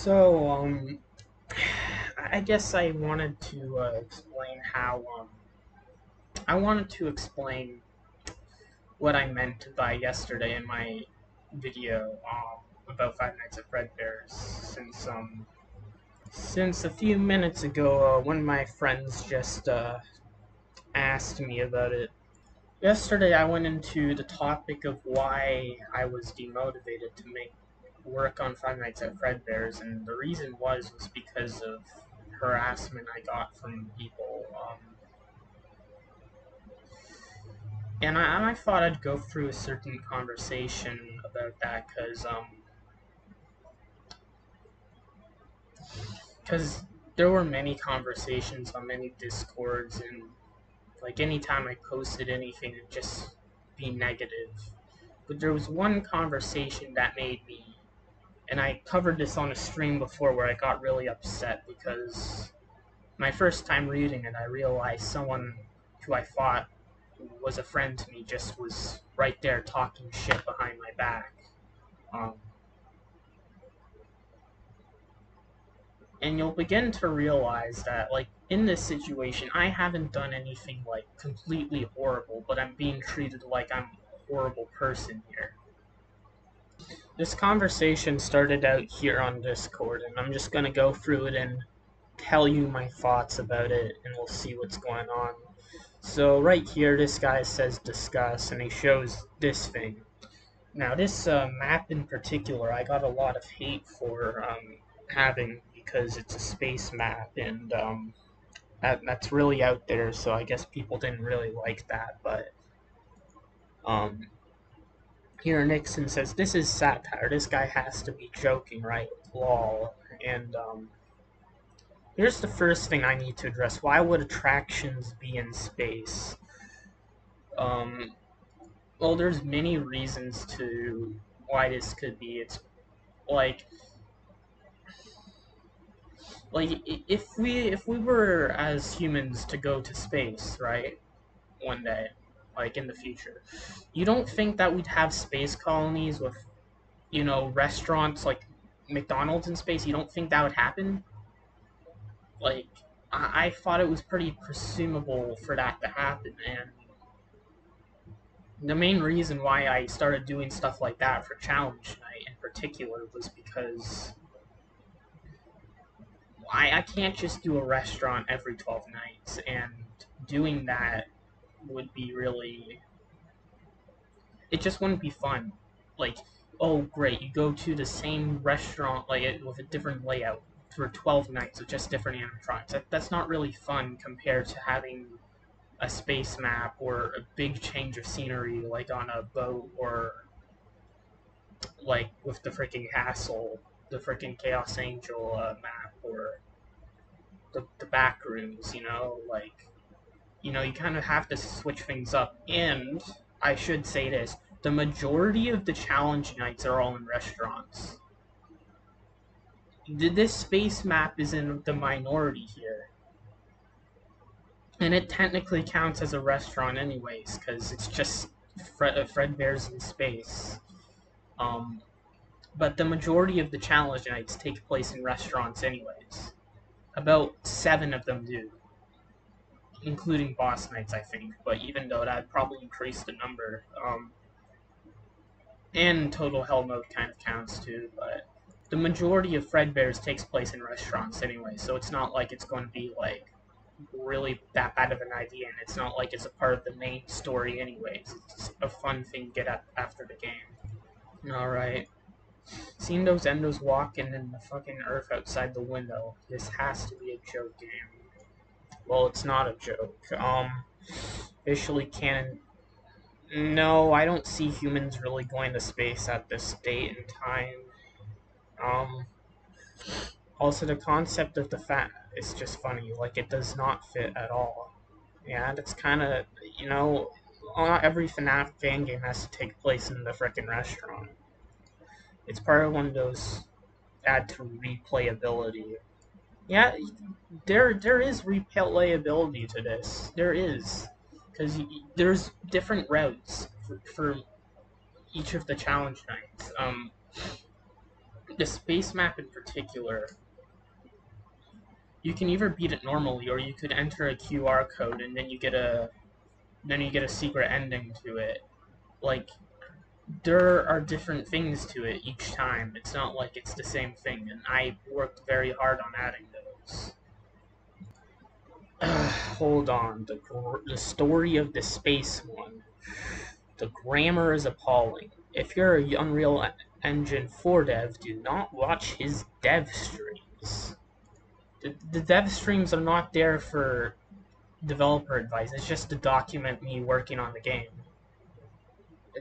So, I guess I wanted to explain how, I wanted to explain what I meant by yesterday in my video about Five Nights at Fredbear's, since a few minutes ago, one of my friends just asked me about it. Yesterday, I went into the topic of why I was demotivated to make work on Five Nights at Fredbear's, and the reason was because of harassment I got from people. And I thought I'd go through a certain conversation about that, because there were many conversations on many discords, and like anytime I posted anything, it'd just be negative. But there was one conversation that made me, and I covered this on a stream before, where I got really upset because my first time reading it, I realized someone who I thought was a friend to me just was right there talking shit behind my back. And you'll begin to realize that, like, in this situation, I haven't done anything, like, completely horrible, but I'm being treated like I'm a horrible person here. This conversation started out here on Discord, and I'm just gonna go through it and tell you my thoughts about it, and we'll see what's going on. So right here, this guy says discuss, and he shows this thing. Now this map in particular, I got a lot of hate for having, because it's a space map, and that's really out there, so I guess people didn't really like that. But here Nixon says, this is satire, this guy has to be joking, right? Lol. And here's the first thing I need to address. Why would attractions be in space? Well, there's many reasons to why this could be. It's like if we were as humans to go to space, right, one day, like in the future, you don't think that we'd have space colonies with, restaurants like McDonald's in space? You don't think that would happen? Like, I thought it was pretty presumable for that to happen, and the main reason why I started doing stuff like that for Challenge Night in particular was because I can't just do a restaurant every 12 nights, and doing that would be really... It just wouldn't be fun. Like, oh great, you go to the same restaurant with a different layout for 12 nights with just different animatronics. That's not really fun compared to having a space map or a big change of scenery, like on a boat, or like with the freaking castle, the freaking Chaos Angel map, or the back rooms, you kind of have to switch things up. And I should say this, the majority of the challenge nights are all in restaurants. This space map is in the minority here. And it technically counts as a restaurant anyways, because it's just Fredbear's in space. But the majority of the challenge nights take place in restaurants anyways. About 7 of them do, including boss nights, I think. But even though that'd probably increase the number. And Total Hell Mode kind of counts too, but the majority of Fredbear's takes place in restaurants anyway, so it's not like it's going to be, like, really that bad of an idea, and it's not like it's a part of the main story anyways. It's a fun thing to get at after the game. Alright. Seen those endos walking in the fucking earth outside the window. This has to be a joke game. Well, it's not a joke. Officially canon. No, I don't see humans really going to space at this date and time. Also, the concept of the fat is just funny. Like, it does not fit at all. Yeah, that's kind of, not every FNAF fan game has to take place in the frickin' restaurant. It's part of one of those add to replayability. Yeah, there is replayability to this. There is. Because there's different routes for each of the challenge nights. the space map in particular, you can either beat it normally, or you could enter a QR code and then you get a secret ending to it. Like, there are different things to it each time. It's not like it's the same thing, and I worked very hard on adding those. Hold on. The story of the space one. The grammar is appalling. If you're a Unreal Engine 4 dev, do not watch his dev streams. The dev streams are not there for developer advice. It's just to document me working on the game.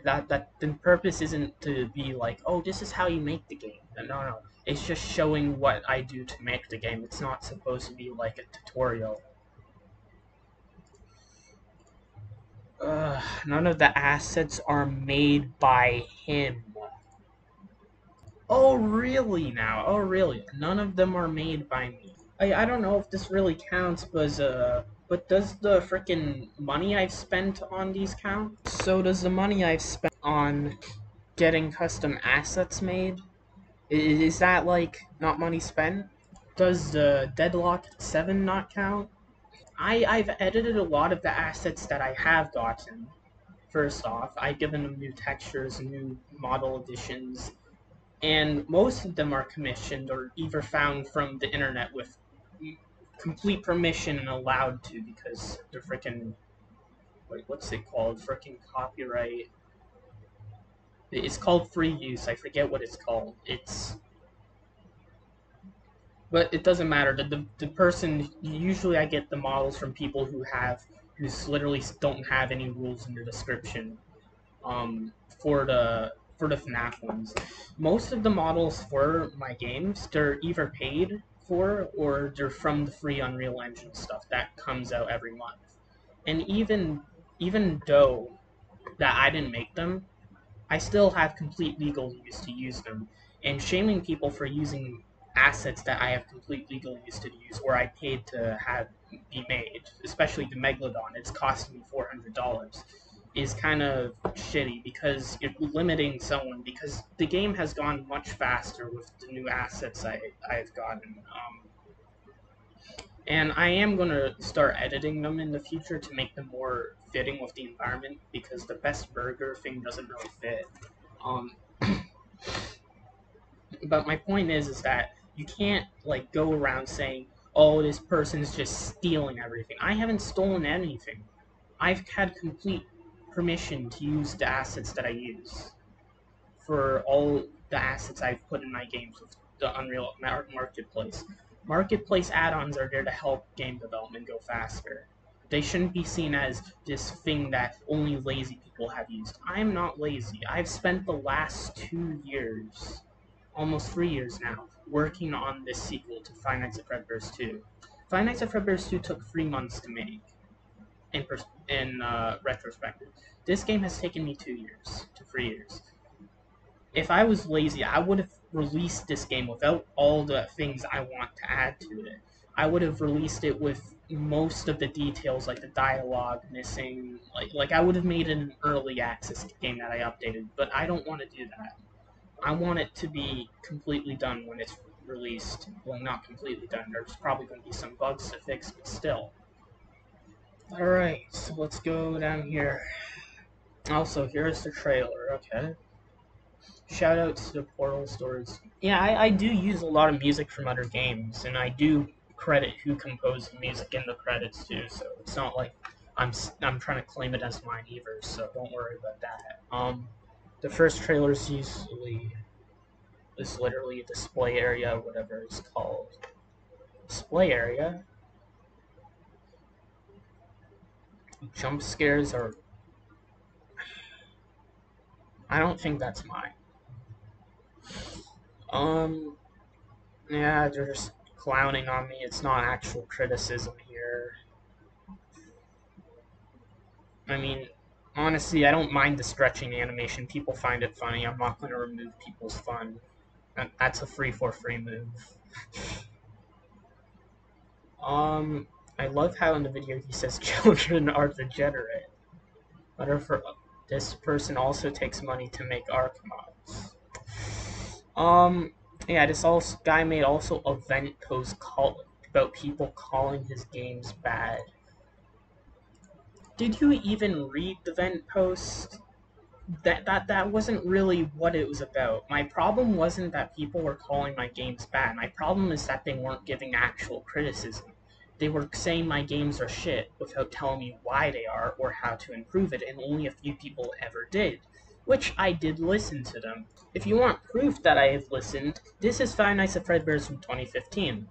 That the purpose isn't to be like, oh, this is how you make the game. No. It's just showing what I do to make the game. It's not supposed to be like a tutorial. None of the assets are made by him. Oh, really now? Oh, really? None of them are made by me. I don't know if this really counts, but does the frickin' money I've spent on these count? So does the money I've spent on getting custom assets made? Is that, like, not money spent? Does the Deadlock 7 not count? I've edited a lot of the assets that I have gotten. First off, I've given them new textures, new model additions, and most of them are commissioned or either found from the internet with complete permission and allowed to, because they're freaking, wait, what's it called? Freaking copyright. It's called free use. I forget what it's called. But it doesn't matter. The person, usually I get the models from people who literally don't have any rules in the description. For the FNAF ones. Most of the models for my games, they're either paid for or they're from the free Unreal Engine stuff that comes out every month. And even though that I didn't make them, I still have complete legal use to use them. And shaming people for using assets that I have complete legal use to use or I paid to have be made, especially the Megalodon, it's costing me $400, is kind of shitty because you're limiting someone, because the game has gone much faster with the new assets I've gotten. And I am going to start editing them in the future to make them more fitting with the environment, because the best burger thing doesn't really fit. But my point is that you can't, like, go around saying, oh, this person's just stealing everything. I haven't stolen anything. I've had complete permission to use the assets that I use for all the assets I've put in my games with the Unreal Marketplace. Marketplace add-ons are there to help game development go faster. They shouldn't be seen as this thing that only lazy people have used. I'm not lazy. I've spent the last 2 years, almost 3 years now, working on this sequel to Five Nights at Fredbear's 2. Five Nights at Fredbear's 2 took 3 months to make, in retrospective. This game has taken me 2 years to 3 years. If I was lazy, I would have released this game without all the things I want to add to it. I would have released it with most of the details, like the dialogue missing. Like I would have made it an early access game that I updated, but I don't want to do that. I want it to be completely done when it's released. Well, not completely done. There's probably going to be some bugs to fix, but still. Alright, so let's go down here. Also, here's the trailer, okay. Shout out to the Portal Stories. Yeah, I do use a lot of music from other games, and I do credit who composed the music in the credits too, so it's not like I'm trying to claim it as mine either, so don't worry about that. The first trailer is literally a display area, whatever it's called. Display area? Jump scares are... I don't think that's mine. Yeah, they're just clowning on me. It's not actual criticism here. I mean, honestly, I don't mind the stretching animation. People find it funny. I'm not going to remove people's fun. That's a free-for-free move. I love how in the video he says children are degenerate. Whatever, this person also takes money to make Arc mods. Yeah, this guy made also a vent post about people calling his games bad. Did you even read the vent post? That wasn't really what it was about. My problem wasn't that people were calling my games bad. My problem is that they weren't giving actual criticism. They were saying my games are shit without telling me why they are or how to improve it, and only a few people ever did. Which I did listen to them. If you want proof that I have listened, this is Five Nights at Fredbear's from 2015.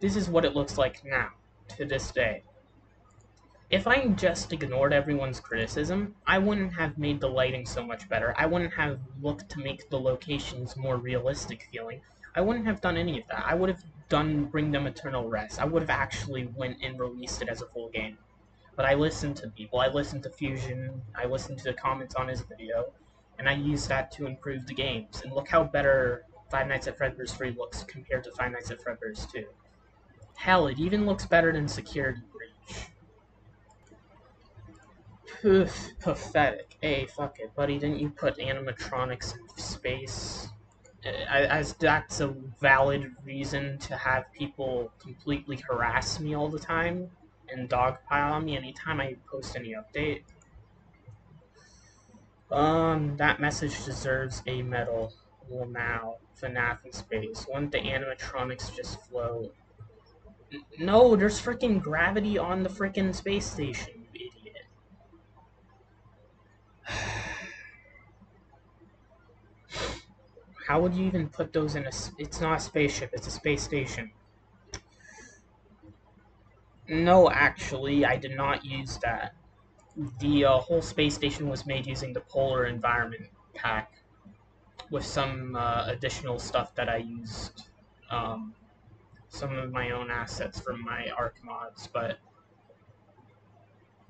This is what it looks like now, to this day. If I just ignored everyone's criticism, I wouldn't have made the lighting so much better. I wouldn't have looked to make the locations more realistic feeling. I wouldn't have done any of that. I would have done Bring Them Eternal Rest. I would have actually went and released it as a full game. But I listened to people. I listened to Fusion. I listened to the comments on his video. And I used that to improve the games. And look how better Five Nights at Fredbear's 3 looks compared to Five Nights at Fredbear's 2. Hell, it even looks better than Security Breach. Oof, pathetic. Hey, fuck it, buddy. Didn't you put animatronics in space? As that's a valid reason to have people completely harass me all the time and dogpile on me anytime I post any update. That message deserves a medal. Well, now, FNAF in space. Wouldn't the animatronics just float? No, there's freaking gravity on the freaking space station, you idiot. How would you even put those in a... It's not a spaceship, it's a space station. No, actually, I did not use that. The whole space station was made using the Polar Environment pack with some additional stuff that I used. Some of my own assets from my Arc mods, but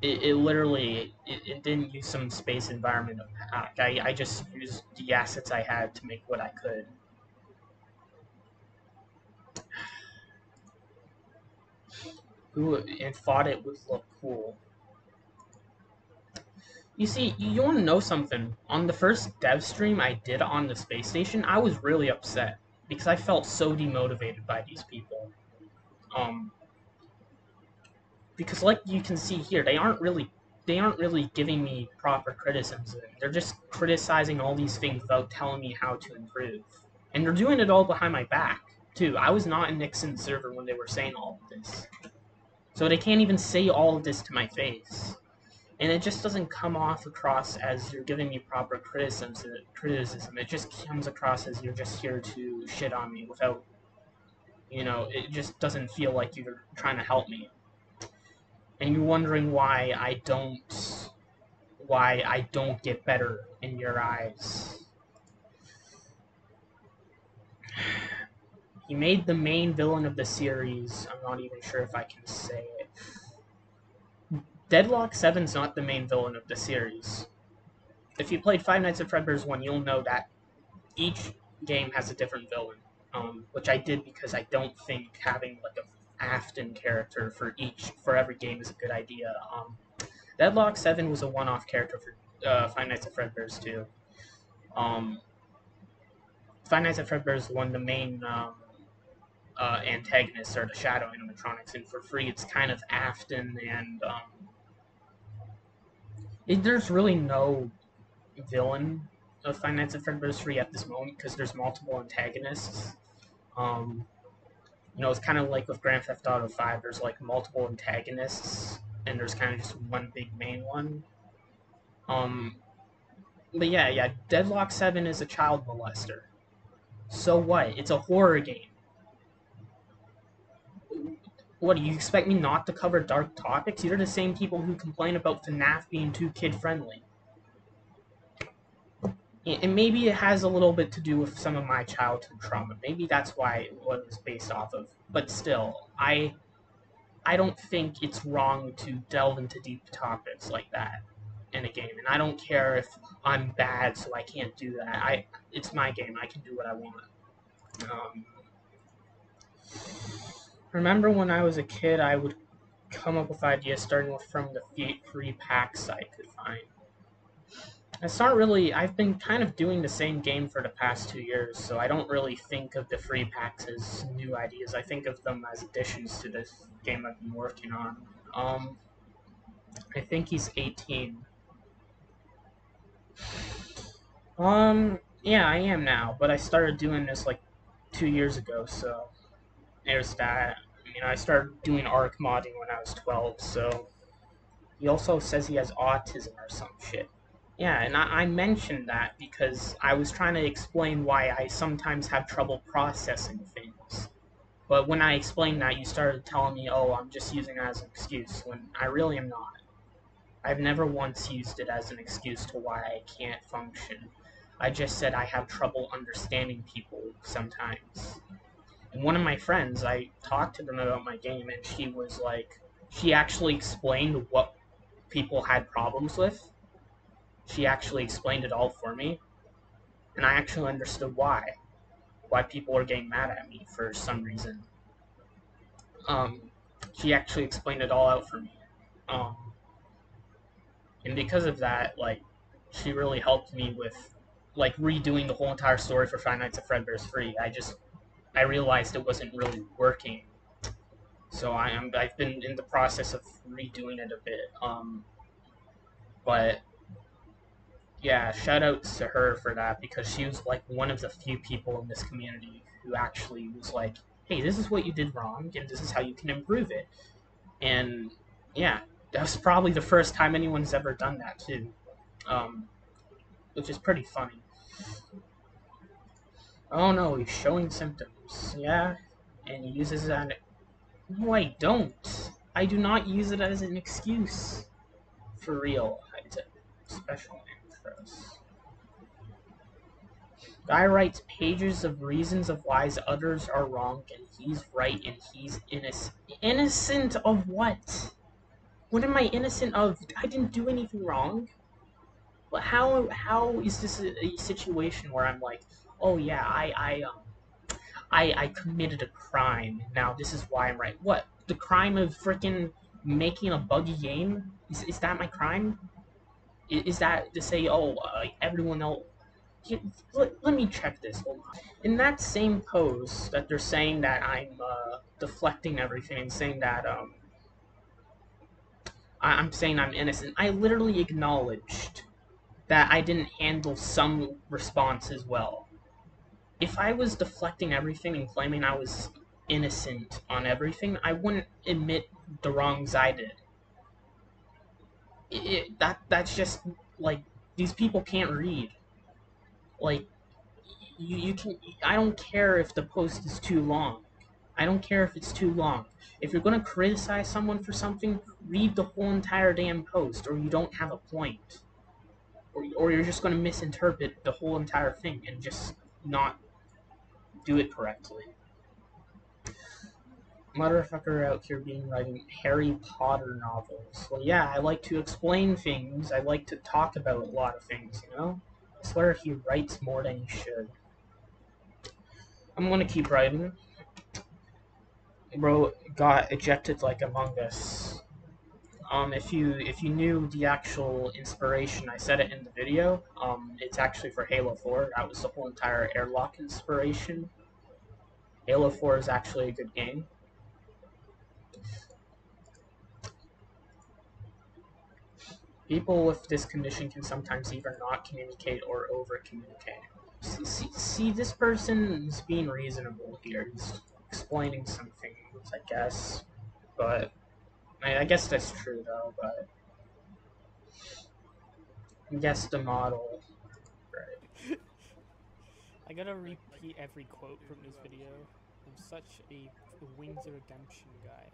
it literally didn't use some space environment pack. I just used the assets I had to make what I could. And thought it would look cool. You see, you want to know something? On the first dev stream I did on the space station, I was really upset because I felt so demotivated by these people. Because like you can see here, they aren't really giving me proper criticisms. They're just criticizing all these things without telling me how to improve. And they're doing it all behind my back, too. I was not in Nixon's server when they were saying all of this. So they can't even say all of this to my face. And it just doesn't come off across as you're giving me proper criticism. It just comes across as you're just here to shit on me without, it just doesn't feel like you're trying to help me. And you're wondering why I don't get better in your eyes. He made the main villain of the series. I'm not even sure if I can say it. Deadlock 7's not the main villain of the series. If you played Five Nights at Fredbear's 1, you'll know that each game has a different villain. Which I did because I don't think having like a Afton character for every game is a good idea. Deadlock 7 was a one-off character for Five Nights at Fredbear's 2. Five Nights at Fredbear's 1, the main antagonists are the Shadow animatronics, and for free it's kind of Afton and there's really no villain of Five Nights at Fredbear's 3 at this moment because there's multiple antagonists. It's kind of like with Grand Theft Auto 5, there's like multiple antagonists, and there's kind of just one big main one. But yeah, Deadlock 7 is a child molester. So what? It's a horror game. What, do you expect me not to cover dark topics? You're the same people who complain about FNAF being too kid-friendly. And maybe it has a little bit to do with some of my childhood trauma. Maybe that's why it was based off of. But still, I don't think it's wrong to delve into deep topics like that in a game. And I don't care if I'm bad, so I can't do that. It's my game. I can do what I want. Remember when I was a kid, I would come up with ideas starting from the free packs I could find. It's not really. I've been kind of doing the same game for the past 2 years, so I don't really think of the free packs as new ideas. I think of them as additions to this game I've been working on. I think he's 18. Yeah, I am now, but I started doing this like 2 years ago, so there's that. I mean, I started doing ARC modding when I was 12, so he also says he has autism or some shit. Yeah, and I mentioned that because I was trying to explain why I sometimes have trouble processing things. But when I explained that, you started telling me, oh, I'm just using it as an excuse, when I really am not. I've never once used it as an excuse to why I can't function. I just said I have trouble understanding people sometimes. And one of my friends, I talked to them about my game, and she was like, she actually explained what people had problems with. She actually explained it all for me, and I actually understood why people were getting mad at me for some reason. She actually explained it all out for me. Um, and because of that, like, she really helped me with, like, redoing the whole entire story for Five Nights at Fredbear's Free. I realized it wasn't really working, so I've been in the process of redoing it a bit. But yeah, shout outs to her for that, because she was like one of the few people in this community who actually was like, hey, this is what you did wrong, and this is how you can improve it. And yeah, that was probably the first time anyone's ever done that too, um, which is pretty funny. Oh no, he's showing symptoms. Yeah, and he uses an. No, I don't. I do not use it as an excuse. For real, it's a special interest. Guy writes pages of reasons of why others are wrong and he's right and he's innocent. Innocent of what? What am I innocent of? I didn't do anything wrong. But how is this a situation where I'm like, oh yeah, I committed a crime. Now this is why I'm right. What? The crime of freaking making a buggy game? Is that my crime? Is that to say, oh, everyone else? Let me check this. Hold on. In that same post that they're saying that I'm deflecting everything and saying that I'm saying I'm innocent, I literally acknowledged that I didn't handle some response as well. If I was deflecting everything and claiming I was innocent on everything, I wouldn't admit the wrongs I did. That's just like, these people can't read. Like, you can. I don't care if the post is too long. I don't care if it's too long. If you're gonna criticize someone for something, read the whole entire damn post, or you don't have a point, or you're just gonna misinterpret the whole entire thing and just not do it correctly. Motherfucker out here being writing Harry Potter novels. Well, yeah, I like to explain things. I like to talk about a lot of things, you know? I swear he writes more than he should. I'm gonna keep writing. Bro got ejected like Among Us. If you knew the actual inspiration, I said it in the video. It's actually for Halo 4. That was the whole entire airlock inspiration. Halo 4 is actually a good game. People with this condition can sometimes either not communicate or over-communicate. See, this person is being reasonable here. He's explaining some things, I guess. But, I guess that's true, though, but I guess the model... Right. I gotta repeat every quote from this video. I'm such a Wings of Redemption guy.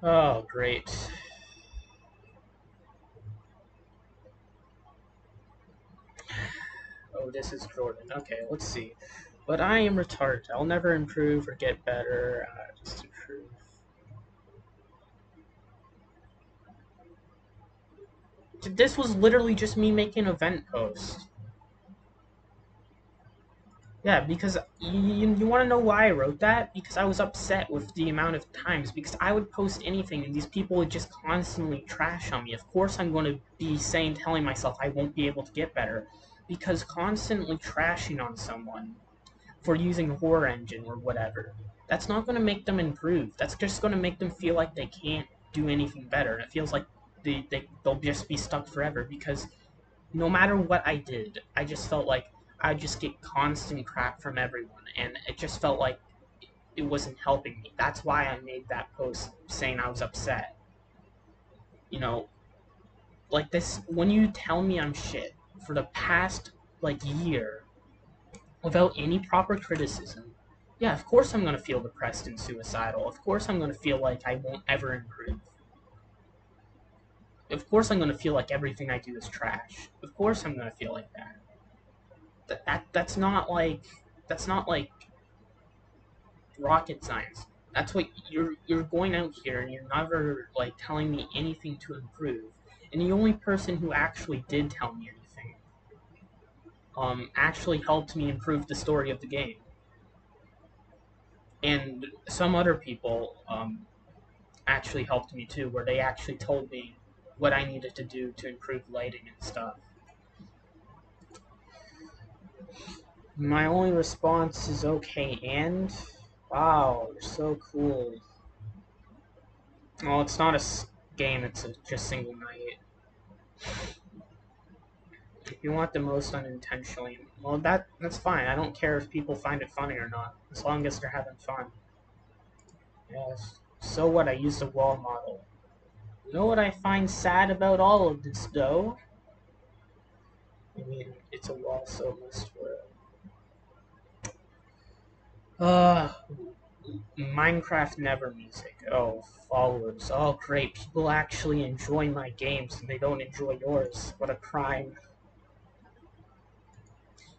Oh, great. Oh, this is Jordan. Okay, let's see. But I am retarded. I'll never improve or get better. Just improve. This was literally just me making a vent post. Yeah, because you want to know why I wrote that? Because I was upset with the amount of times, because I would post anything and these people would just constantly trash on me. Of course I'm going to be telling myself I won't be able to get better, because constantly trashing on someone for using Horror Engine or whatever, that's not going to make them improve. That's just going to make them feel like they can't do anything better. And it feels like they'll just be stuck forever, because no matter what I did, I just felt like I'd just get constant crap from everyone, and it just felt like it wasn't helping me. That's why I made that post saying I was upset. You know, like this, when you tell me I'm shit for the past, like, year, without any proper criticism, yeah, of course I'm gonna feel depressed and suicidal. Of course I'm gonna feel like I won't ever improve. Of course I'm gonna feel like everything I do is trash. Of course I'm gonna feel like that. That's not like rocket science. That's what you're going out here and you're never like telling me anything to improve. And the only person who actually did tell me anything, actually helped me improve the story of the game. And some other people, actually helped me too, where they actually told me what I needed to do to improve lighting and stuff. My only response is okay, and wow, you're so cool. Well, it's not a game, it's just single night. If you want the most unintentionally, well, that's fine. I don't care if people find it funny or not, as long as they're having fun. Yes. So what? I used a wall model. You know what I find sad about all of this, though? I mean, it's a wall, so it must work. Uh, Minecraft Never music. Oh, followers. Oh, great. People actually enjoy my games and they don't enjoy yours. What a crime.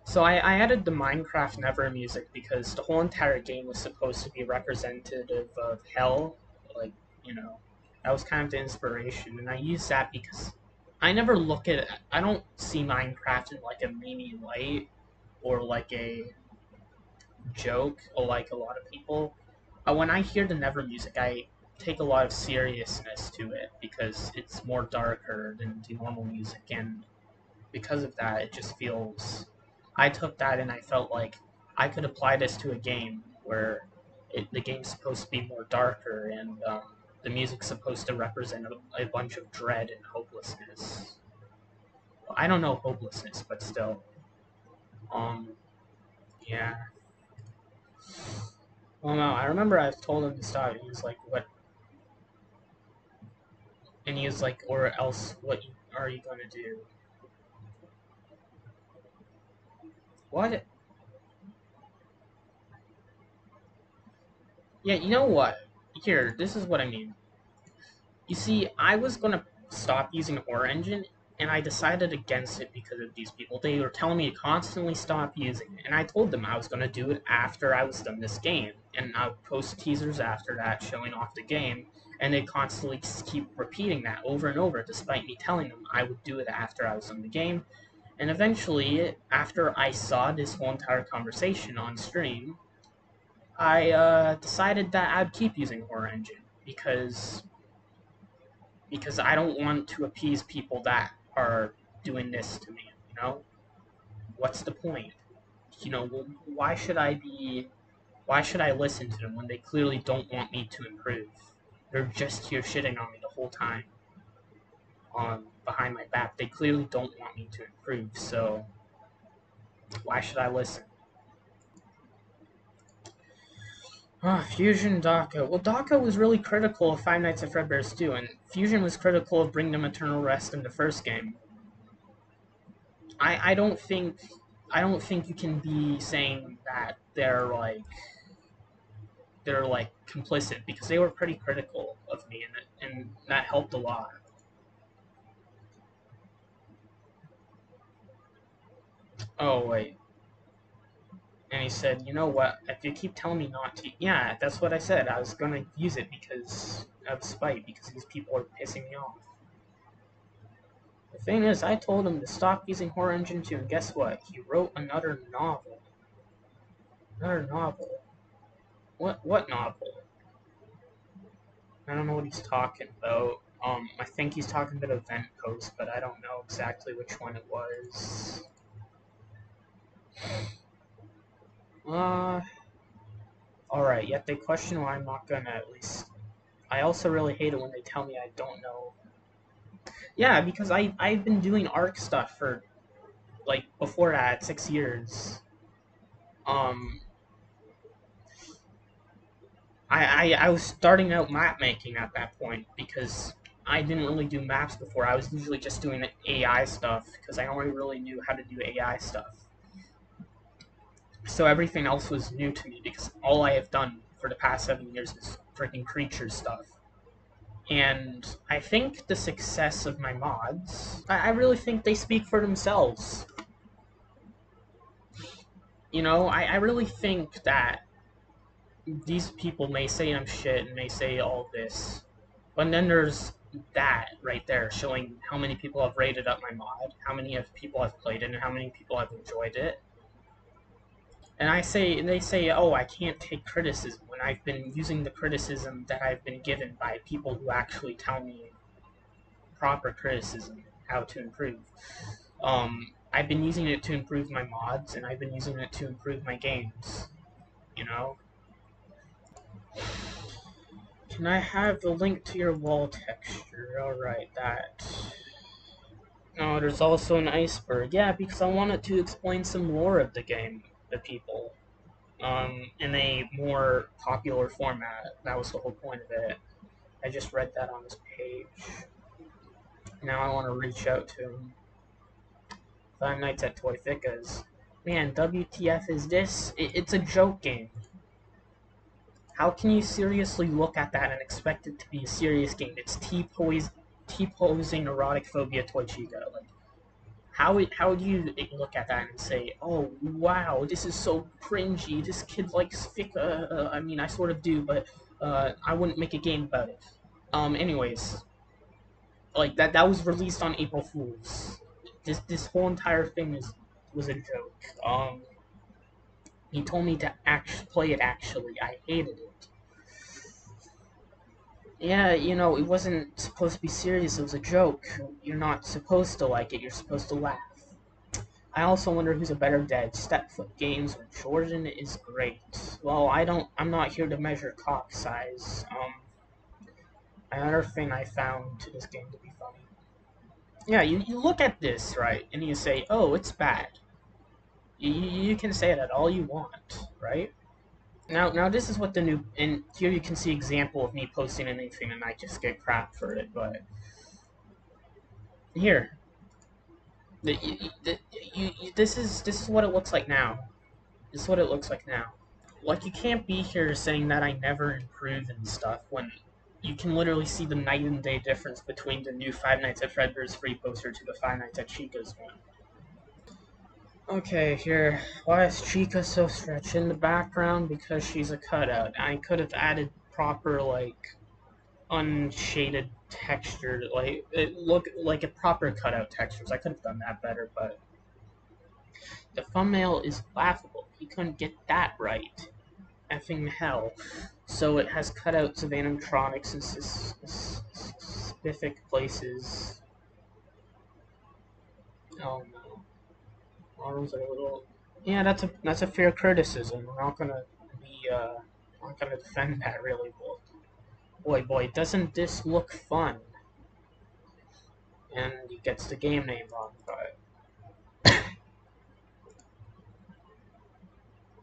So I added the Minecraft Never music because the whole entire game was supposed to be representative of hell. Like, you know, that was kind of the inspiration. And I used that because I don't see Minecraft in like a meme light or like a joke or like a lot of people. When I hear the Never music, I take a lot of seriousness to it because it's more darker than the normal music, and because of that, it just feels. I took that and I felt like I could apply this to a game where the game's supposed to be more darker, and the music's supposed to represent a bunch of dread and hopelessness. I don't know hopelessness, but still. Um, yeah. Well, no, I remember I told him to stop. He was like, "What?" And he was like, "Or else, what are you gonna do?" What? Yeah, you know what? Here, this is what I mean. You see, I was gonna stop using Horror Engine, and I decided against it because of these people. They were telling me to constantly stop using it, and I told them I was gonna do it after I was done this game, and I would post teasers after that showing off the game, and they constantly keep repeating that over and over, despite me telling them I would do it after I was done the game. And eventually, after I saw this whole entire conversation on stream, I decided that I'd keep using Horror Engine because I don't want to appease people that are doing this to me. You know, what's the point? You know, why should I be? Why should I listen to them when they clearly don't want me to improve? They're just here shitting on me the whole time, on behind my back. They clearly don't want me to improve. So why should I listen? Fusion Daka. Well, Daka was really critical of Five Nights at Fredbear's 2, and Fusion was critical of Bring Them Eternal Rest in the first game. I don't think you can be saying that they're like complicit, because they were pretty critical of me, and that helped a lot. Oh wait. And he said, you know what, if you keep telling me not to, yeah, that's what I said. I was gonna use it because of spite, because these people are pissing me off. The thing is, I told him to stop using Horror Engine 2, and guess what? He wrote another novel. Another novel. What novel? I don't know what he's talking about. I think he's talking about Event Post, but I don't know exactly which one it was. Alright, yet they question why I'm not gonna at least... I also really hate it when they tell me I don't know. Yeah, because I've been doing ARC stuff for, like, before that, 6 years. Um, I was starting out map making at that point, because I didn't really do maps before. I was usually just doing AI stuff, because I only really knew how to do AI stuff. So everything else was new to me, because all I have done for the past 7 years is freaking creature stuff. And I think the success of my mods, I really think they speak for themselves. You know, I really think that these people may say I'm shit and may say all this, but then there's that right there showing how many people have rated up my mod, how many of people have played it, and how many people have enjoyed it. And they say, oh, I can't take criticism when I've been using the criticism that I've been given by people who actually tell me proper criticism, how to improve. I've been using it to improve my mods, and I've been using it to improve my games. You know? Can I have the link to your wall texture? Alright, that. Oh, there's also an iceberg. Yeah, because I wanted to explain some lore of the game to people. In a more popular format. That was the whole point of it. I just read that on this page. Now I want to reach out to him. 5 Nights at Toyfica's. Man, WTF is this? It's a joke game. How can you seriously look at that and expect it to be a serious game? It's T-posing erotic phobia Toy Chica. Like, how do you look at that and say, oh, wow, this is so cringy, this kid likes Fika, I mean, I sort of do, but, I wouldn't make a game about it. Anyways, like, that was released on April Fool's. This whole entire thing was a joke. He told me to play it, actually. I hated it. Yeah, you know, it wasn't supposed to be serious, it was a joke. You're not supposed to like it, you're supposed to laugh. I also wonder who's a better dad, Stepfoot Games or Jordan is great. Well, I'm not here to measure cock size. Another thing I found to this game to be funny. Yeah, you look at this, right, and you say, oh, it's bad. You can say that all you want, right? Now this is what the new, and here you can see example of me posting anything and I just get crap for it, but here, this is what it looks like now. This is what it looks like now. Like, you can't be here saying that I never improve and stuff when you can literally see the night and day difference between the new Five Nights at Fredbear's free poster to the Five Nights at Chica's one. Okay, here. Why is Chica so stretched in the background? Because she's a cutout. I could have added proper, like, unshaded texture, like, it looked like a proper cutout textures. I could have done that better, but the thumbnail is laughable. He couldn't get that right. Effing hell. So it has cutouts of animatronics in specific places. Oh no. Arms are a little... Yeah, that's a fair criticism. We're not gonna be, not gonna defend that really well. Boy, doesn't this look fun? And he gets the game name wrong, but...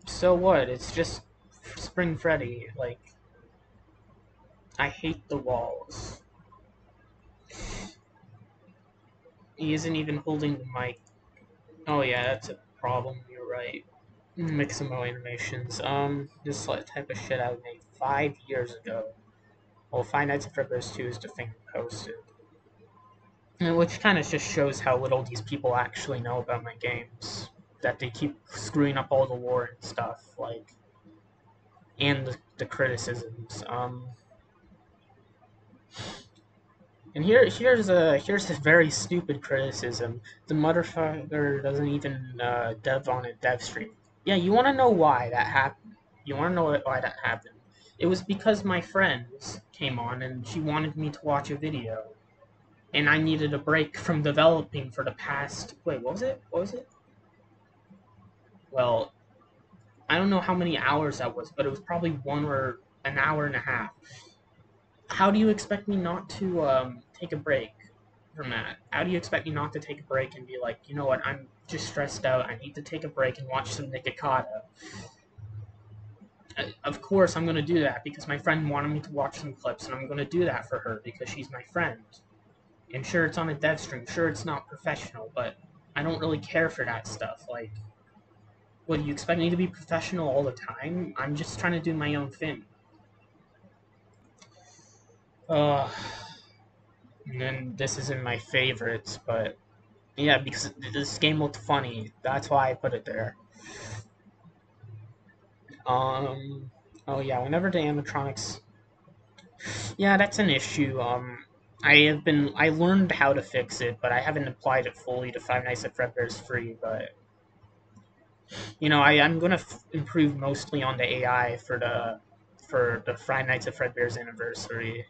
So what? It's just Spring Freddy. Like, I hate the walls. He isn't even holding the mic. Oh yeah, that's a problem. You're right. Mixamo animations. This type of shit I made 5 years ago. Well, Five Nights at Fredbear's 2 is the thing posted. And which kind of just shows how little these people actually know about my games. That they keep screwing up all the lore and stuff, like, and the criticisms. And here's a very stupid criticism. The motherfucker doesn't even dev on a dev stream. Yeah, you want to know why that happened? You want to know why that happened? It was because my friends came on and she wanted me to watch a video, and I needed a break from developing for the past. Wait, what was it? What was it? Well, I don't know how many hours that was, but it was probably 1 or an hour and a half. How do you expect me not to take a break from that? How do you expect me not to take a break and be like, you know what, I'm just stressed out, I need to take a break and watch some Nikocado? Of course I'm going to do that because my friend wanted me to watch some clips, and I'm going to do that for her because she's my friend. And sure, it's on a dev stream, sure, it's not professional, but I don't really care for that stuff. Like, what, do you expect me to be professional all the time? I'm just trying to do my own thing. Uh, and then this isn't my favorites, but yeah, because this game looked funny. That's why I put it there. Um, oh yeah, whenever the animatronics... Yeah, that's an issue. I learned how to fix it, but I haven't applied it fully to Five Nights at Fredbear's Free, but... You know, I'm gonna improve mostly on the AI for the Five Nights at Fredbear's Anniversary.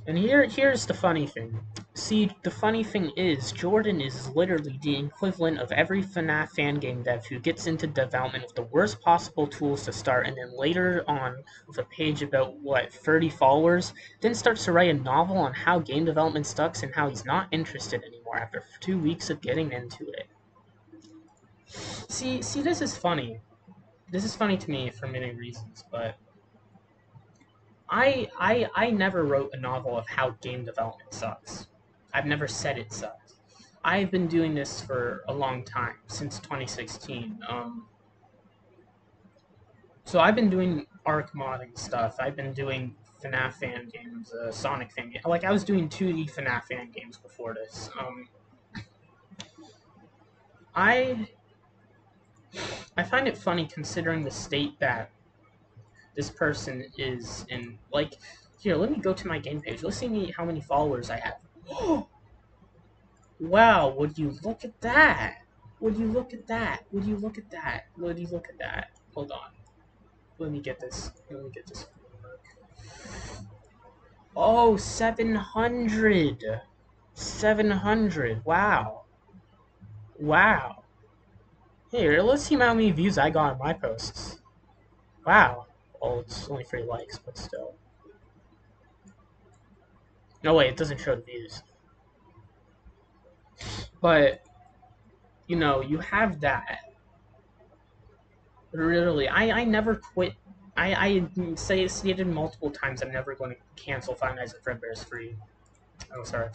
And here's the funny thing. See, the funny thing is, Jordan is literally the equivalent of every FNAF fan game dev who gets into development with the worst possible tools to start, and then later on, with a page about, 30 followers, then starts to write a novel on how game development sucks and how he's not interested anymore after 2 weeks of getting into it. See, this is funny. This is funny to me for many reasons, but I never wrote a novel of how game development sucks. I've never said it sucks. I've been doing this for a long time, since 2016. So I've been doing ARC modding stuff. I've been doing FNAF fan games, Sonic fan games. Like, I was doing 2D FNAF fan games before this. I I find it funny considering the state that this person is in. Like, here, let me go to my game page. Let's see how many followers I have. Wow, would you look at that? Would you look at that? Would you look at that? Would you look at that? Hold on. Let me get this. Let me get this. Oh, 700. 700. Wow. Wow. Here, let's see how many views I got on my posts. Wow. Well, it's only 3 likes, but still. No, wait, it doesn't show the views. But, you know, you have that. Literally, I never quit. I stated multiple times I'm never going to cancel Five Nights at Fredbear's Free. Oh, sorry.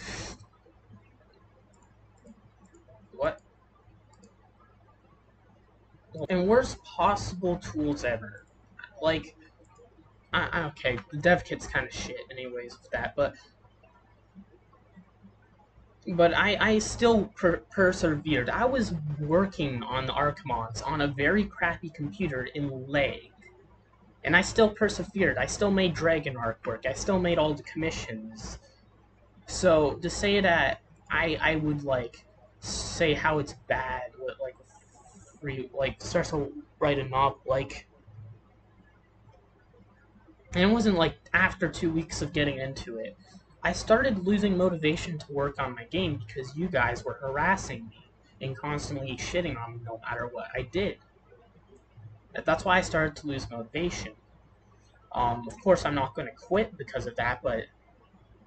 What? And worst possible tools ever. Like, okay, the dev kit's kind of shit anyways with that, but I still persevered. I was working on the ARC mods on a very crappy computer in lag. And I still persevered. I still made Dragon artwork. I still made all the commissions. So to say that I would like say how it's bad with like start to write a novel like, and it wasn't like after 2 weeks of getting into it. I started losing motivation to work on my game because you guys were harassing me and constantly shitting on me no matter what I did. That's why I started to lose motivation. Of course, I'm not going to quit because of that, but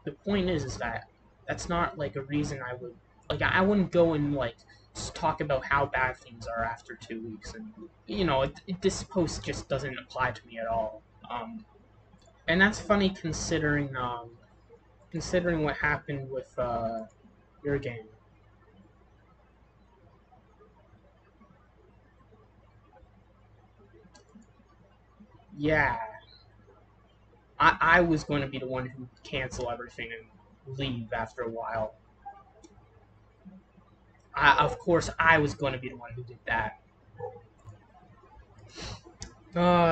the point is that that's not like a reason I would like. I wouldn't go and like talk about how bad things are after 2 weeks, and you know, this post just doesn't apply to me at all. And that's funny considering what happened with your game. Yeah, I was going to be the one who cancel everything and leave after a while. Of course, I was going to be the one who did that.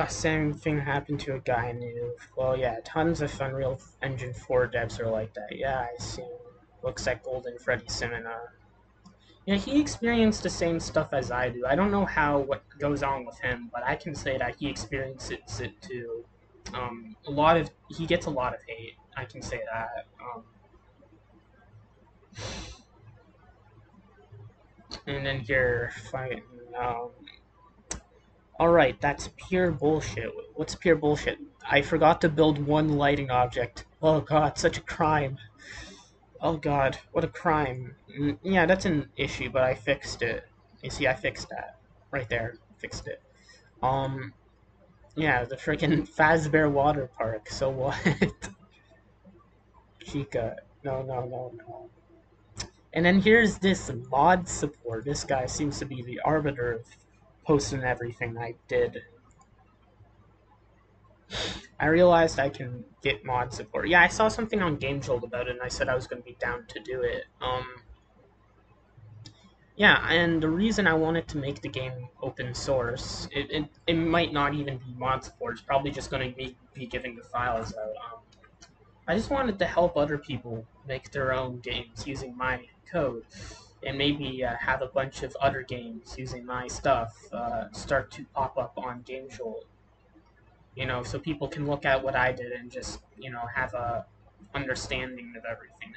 Same thing happened to a guy I knew. Well, yeah, tons of Unreal Engine 4 devs are like that. Yeah, I see. Looks like Golden Freddy Seminar. Yeah, he experienced the same stuff as I do. I don't know what goes on with him, but I can say that he experiences it too. He gets a lot of hate. I can say that. And then you're fighting. Um, all right, that's pure bullshit. What's pure bullshit? I forgot to build one lighting object. Oh god, such a crime. Oh god, what a crime. Yeah, that's an issue, but I fixed it. You see, I fixed that. Right there. Fixed it. Um, yeah, the freaking Fazbear Water Park. So what? Chica. No, no, no, no. And then here's this mod support. This guy seems to be the arbiter of posting everything I did. I realized I can get mod support. Yeah, I saw something on GameJolt about it, and I said I was going to be down to do it. Yeah, and the reason I wanted to make the game open source, it might not even be mod support. It's probably just going to be giving the files out. I just wanted to help other people make their own games using my code, and maybe have a bunch of other games using my stuff start to pop up on GameJolt. So people can look at what I did and just have a understanding of everything,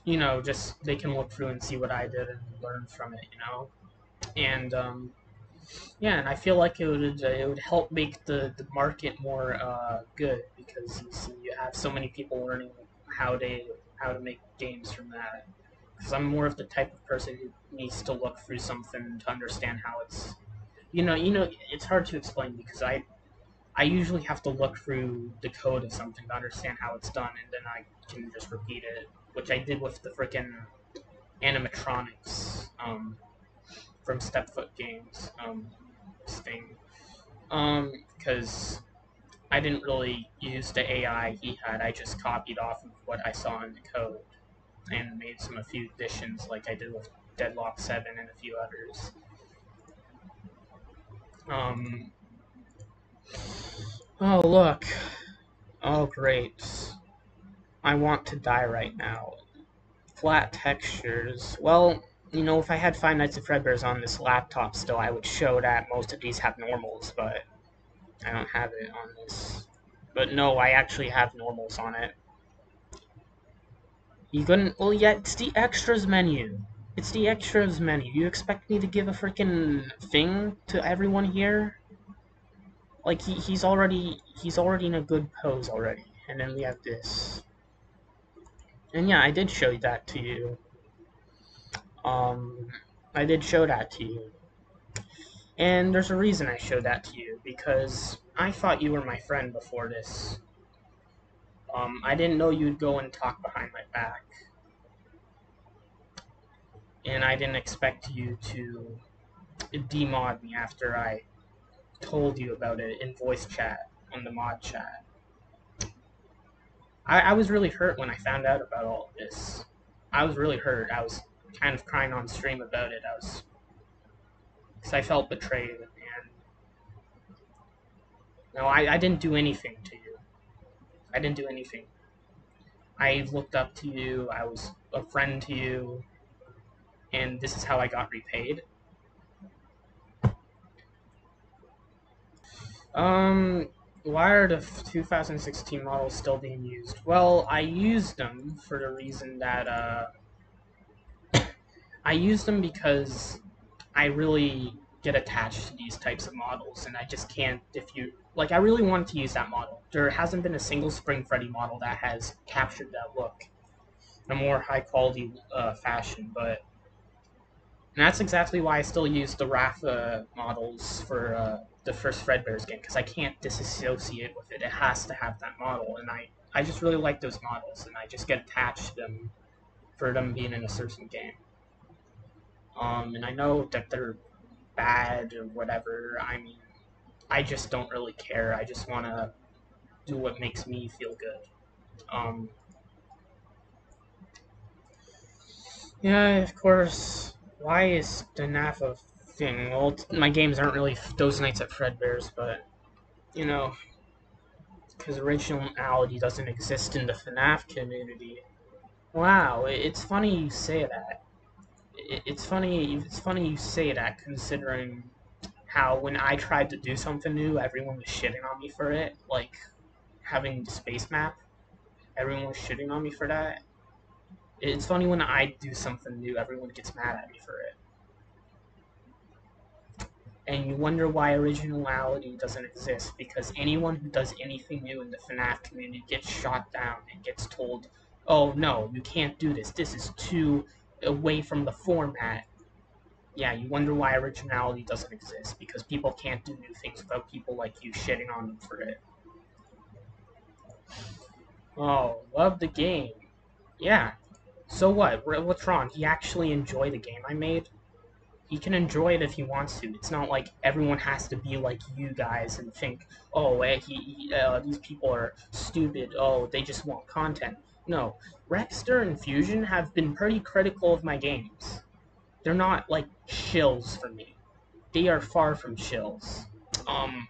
and just they can look through and see what I did and learn from it. And yeah, and I feel like it would help make the market more good, because you see you have so many people learning how to make games from that. Because I'm more of the type of person who needs to look through something to understand how it's it's hard to explain, because I usually have to look through the code of something to understand how it's done, and then I can just repeat it, which I did with the frickin' animatronics from Stepfoot Games thing. Because I didn't really use the AI he had. I just copied off of what I saw in the code and made a few additions, like I did with Deadlock 7 and a few others. Um, oh, look. Oh, great. I want to die right now. Flat textures. Well, if I had Five Nights at Fredbear's on this laptop still, I would show that most of these have normals, but I don't have it on this. But no, I actually have normals on it. You couldn't. Well, yeah, it's the extras menu. It's the extras menu. You expect me to give a freaking thing to everyone here? Like he's already in a good pose already, and then we have this. And yeah, I did show that to you. Um, I did show that to you. And there's a reason I showed that to you, because I thought you were my friend before this. I didn't know you'd go and talk behind my back. And I didn't expect you to demod me after I told you about it in voice chat, on the mod chat. I was really hurt when I found out about all of this. I was really hurt. I was kind of crying on stream about it. Because I felt betrayed, and no, I didn't do anything to you. I didn't do anything. I looked up to you. I was a friend to you, and this is how I got repaid. Why are the 2016 models still being used? Well, I used them for the reason that I used them because I really get attached to these types of models, and I just can't. If you like, I really wanted to use that model. There hasn't been a single Spring Freddy model that has captured that look in a more high quality fashion, but. And that's exactly why I still use the Rafa models for the first Fredbear's game, because I can't disassociate with it. It has to have that model, and I just really like those models, and I just get attached to them for them being in a certain game. And I know that they're bad or whatever. I mean, I just don't really care. I just want to do what makes me feel good. Um, yeah, of course. Why is the FNAFB thing? Well, my games aren't really those nights at Fredbear's, but because originality doesn't exist in the FNAF community. Wow, it's funny you say that. It's funny you say that, considering how when I tried to do something new, everyone was shitting on me for it. Like having the space map, everyone was shitting on me for that. It's funny when I do something new, everyone gets mad at me for it. And you wonder why originality doesn't exist, because anyone who does anything new in the FNAF community gets shot down and gets told, oh no, you can't do this, this is too away from the format. Yeah, you wonder why originality doesn't exist, because people can't do new things without people like you shitting on them for it. Oh, love the game. Yeah. So what? What's wrong? He actually enjoyed the game I made? He can enjoy it if he wants to. It's not like everyone has to be like you guys and think, oh, these people are stupid. Oh, they just want content. No, Rexter and Fusion have been pretty critical of my games. They're not like shills for me. They are far from shills. Um,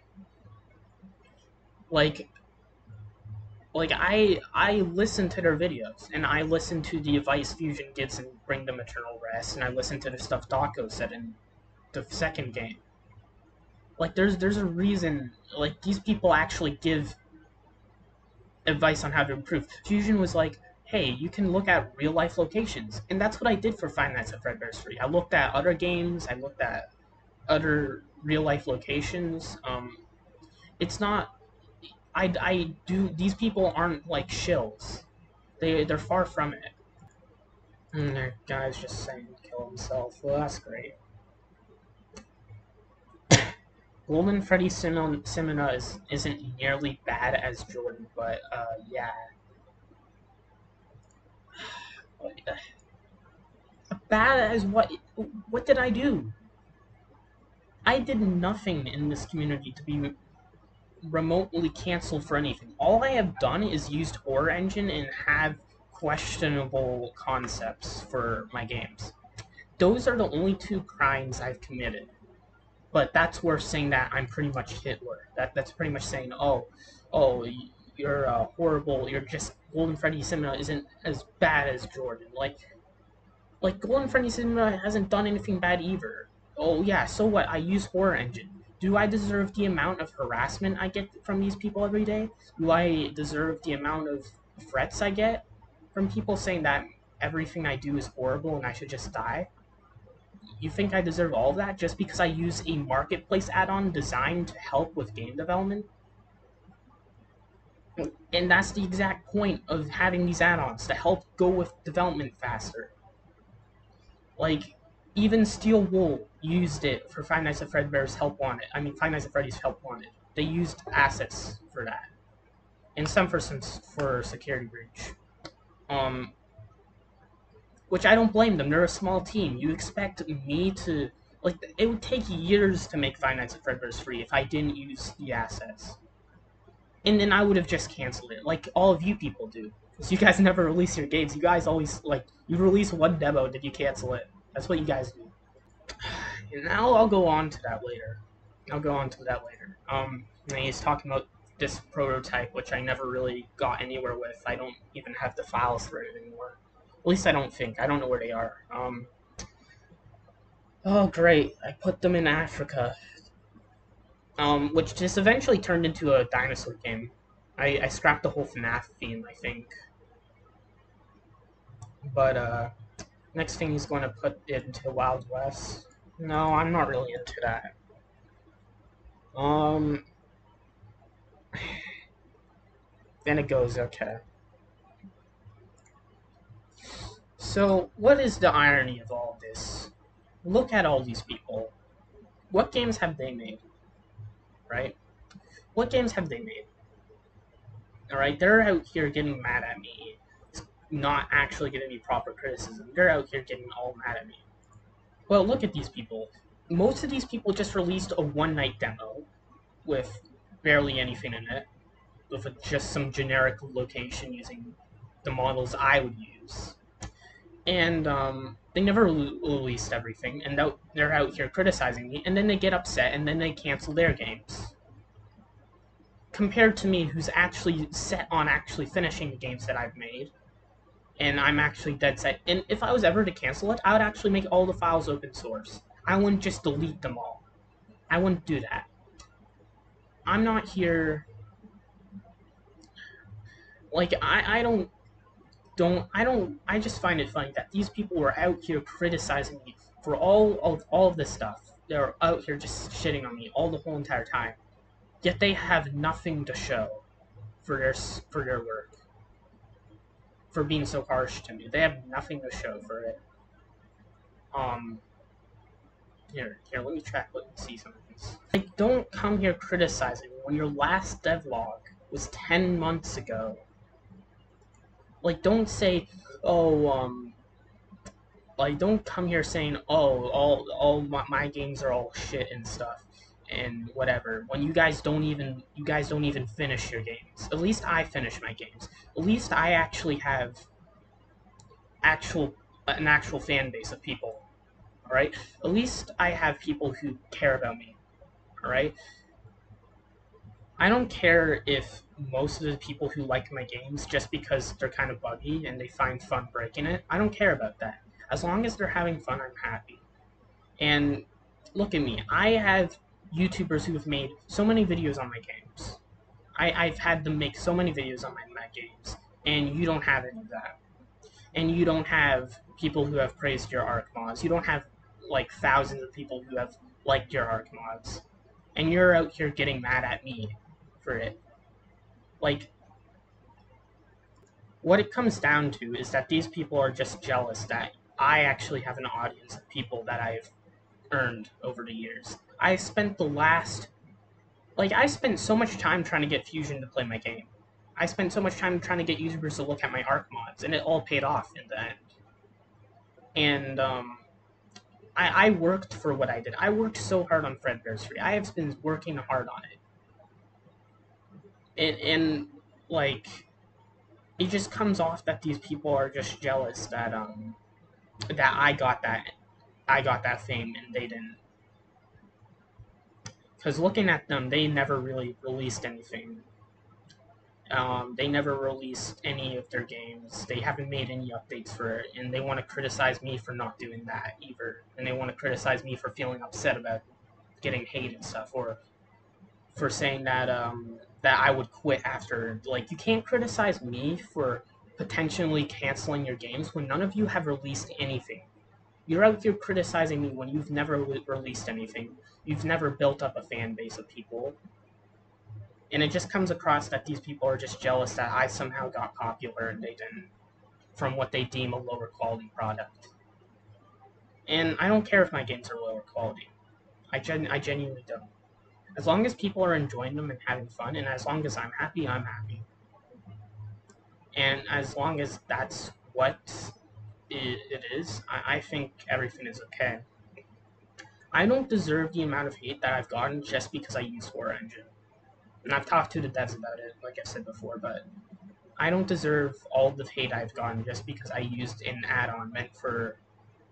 like I listen to their videos, and I listen to the advice Fusion gives and Bring Them Eternal Rest, and I listen to the stuff Dako said in the second game. Like there's a reason, like these people actually give advice on how to improve. Fusion was like, hey, you can look at real life locations, and that's what I did for Five Nights at Fredbear's Free. I looked at other games, I looked at other real life locations. It's not. I do. These people aren't like shills. They're far from it. And that guy's just saying to kill himself. Well, that's great. Golden Freddy Simona isn't nearly bad as Jordan, but yeah. Bad as what? What did I do? I did nothing in this community to be remotely canceled for anything. All I have done is used Horror Engine and have questionable concepts for my games. Those are the only two crimes I've committed. But that's worth saying that I'm pretty much Hitler. That's pretty much saying, oh, you're horrible. You're just Golden Freddy Simona isn't as bad as Jordan. Like Golden Freddy Cinema hasn't done anything bad either. Oh yeah, so what? I use Horror Engine. Do I deserve the amount of harassment I get from these people every day? Do I deserve the amount of threats I get from people saying that everything I do is horrible and I should just die? You think I deserve all of that just because I use a marketplace add-on designed to help with game development? And that's the exact point of having these add-ons, to help go with development faster. Like, even Steel Wool used it for Five Nights at Fredbear's Help Wanted. I mean, Five Nights at Freddy's Help Wanted. They used assets for that, and some for security breach. Um, which I don't blame them. They're a small team. You expect me to like? It would take years to make Five Nights at Fredbear's free if I didn't use the assets, and then I would have just canceled it, like all of you people do. Because you guys never release your games. You guys always like you release one demo, then you cancel it. That's what you guys do. And now I'll go on to that later. I'll go on to that later. And he's talking about this prototype, which I never really got anywhere with. I don't even have the files for it anymore. At least I don't think. I don't know where they are. Oh great! I put them in Africa. Which just eventually turned into a dinosaur game. I scrapped the whole FNAF theme, I think. But next thing he's going to put it into Wild West. No, I'm not really into that. Um, then it goes, okay. So, what is the irony of all this? Look at all these people. What games have they made? Right? What games have they made? Alright, they're out here getting mad at me, not actually giving me proper criticism. They're out here getting all mad at me. Well, look at these people. Most of these people just released a one-night demo with barely anything in it, with just some generic location using the models I would use. And they never released everything, and they're out here criticizing me, and then they get upset, and then they cancel their games. Compared to me, who's actually set on actually finishing the games that I've made, And I'm actually dead set. And if I was ever to cancel it, I would actually make all the files open source. I wouldn't just delete them all. I wouldn't do that. I'm not here. Like I just find it funny that these people were out here criticizing me for all of this stuff. They're out here just shitting on me all the whole entire time. Yet they have nothing to show for their work, for being so harsh to me. They have nothing to show for it. Um, let me see some of these. Like, don't come here criticizing me when your last devlog was 10 months ago. Like, don't say, oh, like, don't come here saying, oh, all my games are all shit and stuff and whatever, when you guys don't even finish your games. At least I finish my games. At least I actually have an actual fan base of people. Alright? At least I have people who care about me. Alright? I don't care if most of the people who like my games just because they're kind of buggy and they find fun breaking it. I don't care about that. As long as they're having fun, I'm happy. And look at me. I have YouTubers who have made so many videos on my games. I've had them make so many videos on my games, and you don't have any of that. And you don't have people who have praised your ARC mods. You don't have, like, thousands of people who have liked your ARC mods. And you're out here getting mad at me for it. Like, what it comes down to is that these people are just jealous that I actually have an audience of people that I've earned over the years. I spent so much time trying to get Fusion to play my game. I spent so much time trying to get YouTubers to look at my ARC mods, and it all paid off in the end. And, I worked for what I did. I worked so hard on Fredbear's Free. I have been working hard on it. And like, it just comes off that these people are just jealous that I got that fame and they didn't. Because looking at them, they never really released anything. They never released any of their games. They haven't made any updates for it, and they want to criticize me for not doing that either. And they want to criticize me for feeling upset about getting hate and stuff, or for saying that that I would quit after. Like, you can't criticize me for potentially canceling your games when none of you have released anything. You're out here criticizing me when you've never released anything. You've never built up a fan base of people. And it just comes across that these people are just jealous that I somehow got popular and they didn't, from what they deem a lower quality product. And I don't care if my games are lower quality. I genuinely don't. As long as people are enjoying them and having fun, and as long as I'm happy, I'm happy. And as long as that's what it is, I think everything is okay. I don't deserve the amount of hate that I've gotten just because I use Horror Engine. And I've talked to the devs about it, like I said before, but I don't deserve all the hate I've gotten just because I used an add-on meant for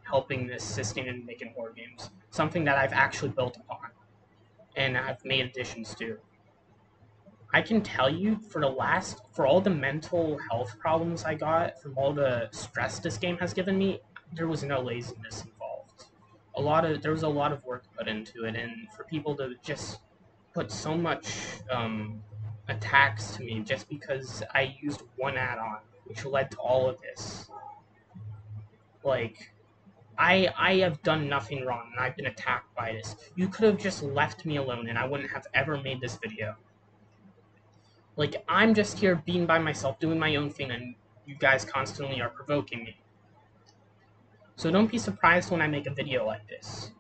helping this assisting and making horror games. Something that I've actually built upon, and I've made additions to. I can tell you, for all the mental health problems I got, from all the stress this game has given me, there was no laziness involved. There was a lot of work put into it, and for people to just put so much attacks to me just because I used one add-on, which led to all of this. Like, I have done nothing wrong, and I've been attacked by this. You could have just left me alone, and I wouldn't have ever made this video. Like, I'm just here being by myself, doing my own thing, and you guys constantly are provoking me. So don't be surprised when I make a video like this.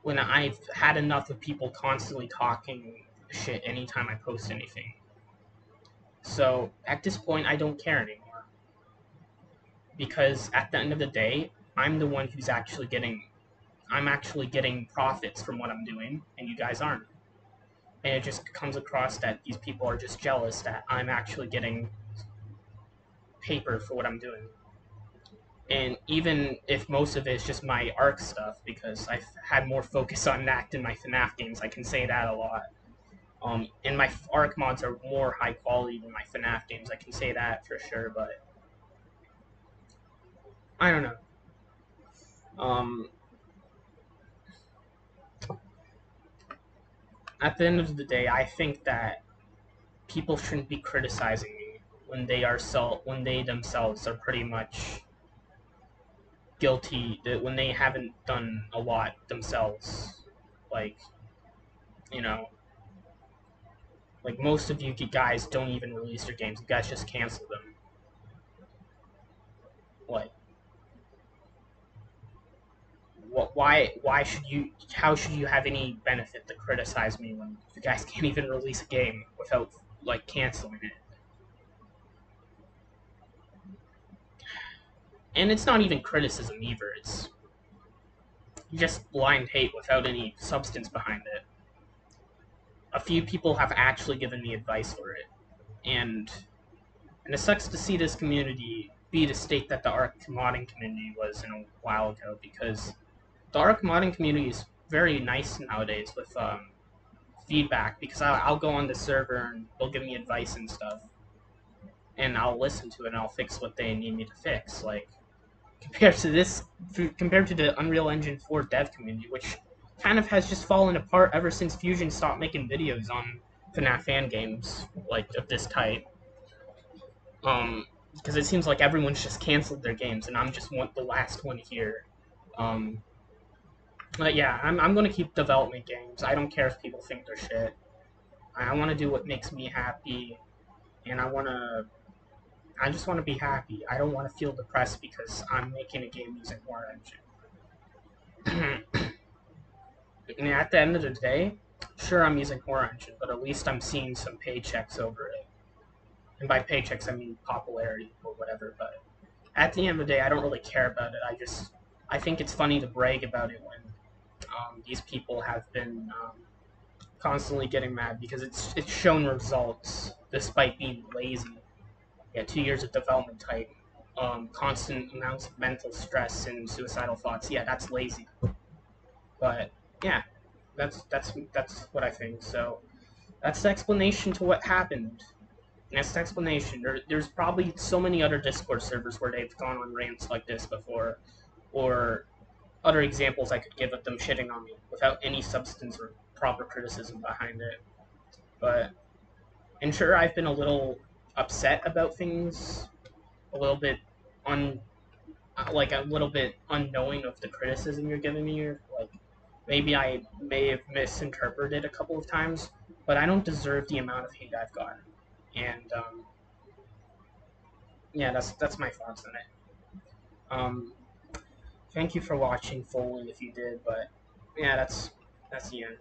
When I've had enough of people constantly talking shit anytime I post anything. So, at this point, I don't care anymore. Because at the end of the day, I'm the one who's actually getting profits from what I'm doing, and you guys aren't. And it just comes across that these people are just jealous that I'm actually getting paper for what I'm doing. And even if most of it is just my ARC stuff, because I've had more focus on that than my FNAF games, I can say that a lot. And my ARC mods are more high quality than my FNAF games, I can say that for sure, but I don't know. Um, at the end of the day, I think that people shouldn't be criticizing me when when they themselves are pretty much guilty, that when they haven't done a lot themselves. Like, you know, like most of you guys don't even release your games. You guys just cancel them. Like, what? Why should you? How should you have any benefit to criticize me when you guys can't even release a game without like canceling it? And it's not even criticism either. It's just blind hate without any substance behind it. A few people have actually given me advice for it, and it sucks to see this community be the state that the Arc modding community was in a while ago, because the Arc modding community is very nice nowadays with feedback, because I'll go on the server and they'll give me advice and stuff, and I'll listen to it and I'll fix what they need me to fix. Like, compared to this, compared to the Unreal Engine 4 dev community, which kind of has just fallen apart ever since Fusion stopped making videos on FNAF fan games like of this type. Because it seems like everyone's just canceled their games, and I'm just the last one here. Um, but yeah, I'm gonna keep developing games. I don't care if people think they're shit. I want to do what makes me happy, and I just want to be happy. I don't want to feel depressed because I'm making a game using War Engine. And at the end of the day, sure, I'm using War Engine, but at least I'm seeing some paychecks over it. And by paychecks, I mean popularity or whatever. But at the end of the day, I don't really care about it. I think it's funny to brag about it when these people have been constantly getting mad because it's shown results despite being lazy. Yeah, 2 years of development type, constant amounts of mental stress and suicidal thoughts. Yeah, that's lazy. But yeah, that's what I think. So that's the explanation to what happened. That's the explanation. There's probably so many other Discord servers where they've gone on rants like this before, or other examples I could give of them shitting on me without any substance or proper criticism behind it. But and sure, I've been a little upset about things, a little bit un like a little bit unknowing of the criticism you're giving me. Like maybe I may have misinterpreted a couple of times, but I don't deserve the amount of hate I've gotten. And yeah, that's my thoughts on it. Um, Thank you for watching fully if you did, but yeah, that's the end.